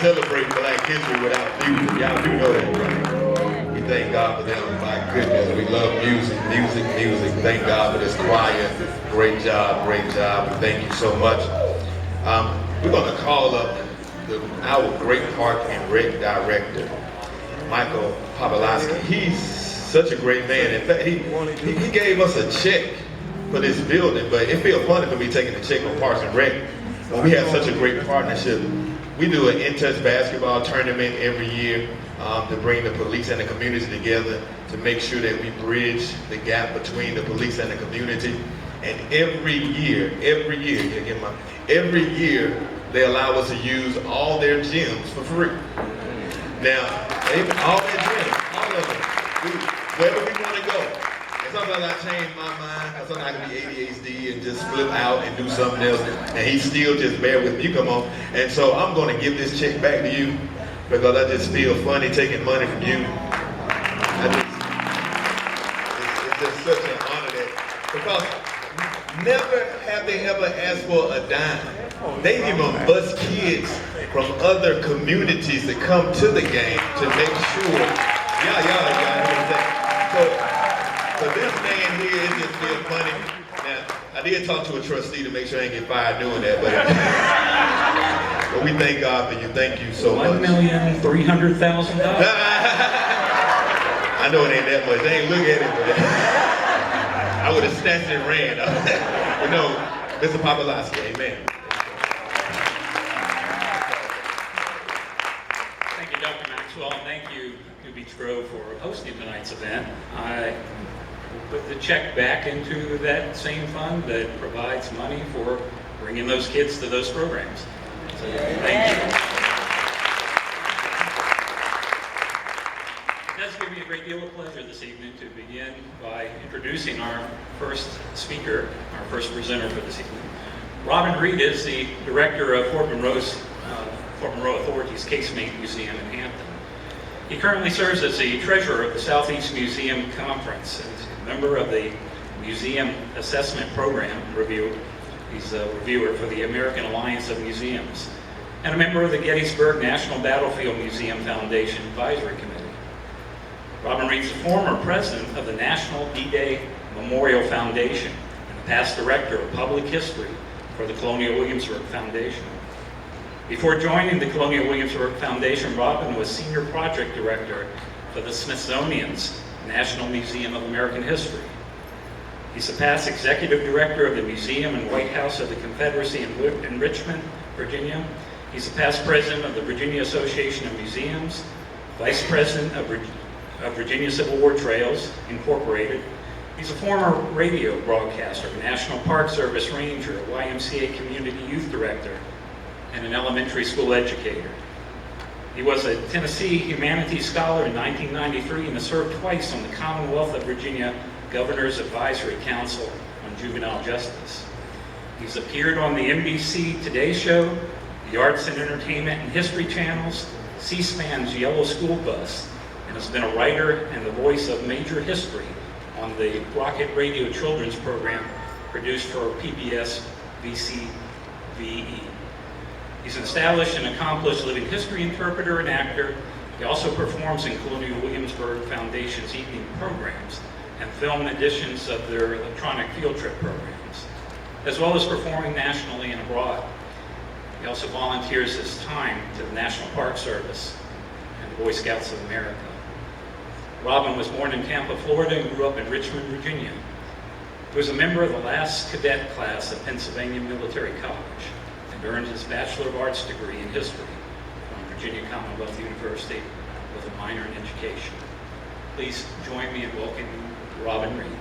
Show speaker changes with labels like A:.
A: celebrate Black History without music. Y'all do know that, right? We thank God for them. My goodness, we love music, music, music. Thank God for this choir. Great job, great job. We thank you so much. We're going to call up our great park and rec director, Michael Poplawski. He's such a great man. In fact, he gave us a check for this building, but it feels funny for me taking a check on Parks and Rec when we have such a great partnership. We do an in-touch basketball tournament every year to bring the police and the community together to make sure that we bridge the gap between the police and the community. And every year, they allow us to use all their gyms for free. Now, all their gyms, all of them, wherever we want to go. And sometimes I change my mind, because sometimes I can be ADHD and just flip out and do something else, and he still just bear with me, come on. And so I'm going to give this check back to you, because I just feel funny taking money from you. It's just such an honor that, because never have they ever asked for a dime. They even bus kids from other communities to come to the game to make sure. So this man here is just being funny. Now, I did talk to a trustee to make sure I didn't get fired doing that, but we thank God for you. Thank you so much.
B: $1,300,000.
A: I know it ain't that much. They ain't look at it, but I would have snatched it and ran. But no, Mr. Poplawski, amen.
B: Thank you, Dr. Maxwell, and thank you to Beech Grove for hosting tonight's event. I will put the check back into that same fund that provides money for bringing those kids to those programs. So thank you. It does give me a great deal of pleasure this evening to begin by introducing our first speaker, our first presenter for this evening. Robin Reed is the director of Fort Monroe Authority's Casemate Museum in Hampton. He currently serves as the treasurer of the Southeast Museum Conference and is a member of the Museum Assessment Program Review. He's a reviewer for the American Alliance of Museums and a member of the Gettysburg National Battlefield Museum Foundation Advisory Committee. Robin Reed is the former president of the National D-Day Memorial Foundation and the past director of public history for the Colonial Williamsburg Foundation. Before joining the Colonial Williamsburg Foundation, Robin was senior project director for the Smithsonian's National Museum of American History. He's the past executive director of the Museum and White House of the Confederacy in Richmond, Virginia. He's the past president of the Virginia Association of Museums, vice president of Virginia Civil War Trails, Incorporated. He's a former radio broadcaster, National Park Service ranger, a YMCA community youth director, and an elementary school educator. He was a Tennessee Humanities Scholar in 1993 and has served twice on the Commonwealth of Virginia Governor's Advisory Council on Juvenile Justice. He's appeared on the NBC Today Show, the Arts and Entertainment and History channels, C-SPAN's Yellow School Bus, and has been a writer and the voice of major history on the Rocket Radio Children's Program produced for PBS VCVE. He's an established and accomplished living history interpreter and actor. He also performs in Colonial Williamsburg Foundation's evening programs and film editions of their electronic field trip programs, as well as performing nationally and abroad. He also volunteers his time to the National Park Service and the Boy Scouts of America. Robin was born in Tampa, Florida, and grew up in Richmond, Virginia. He was a member of the last cadet class at Pennsylvania Military College and earned his Bachelor of Arts degree in history from Virginia Commonwealth University with a minor in education. Please join me in welcoming Robin Reed.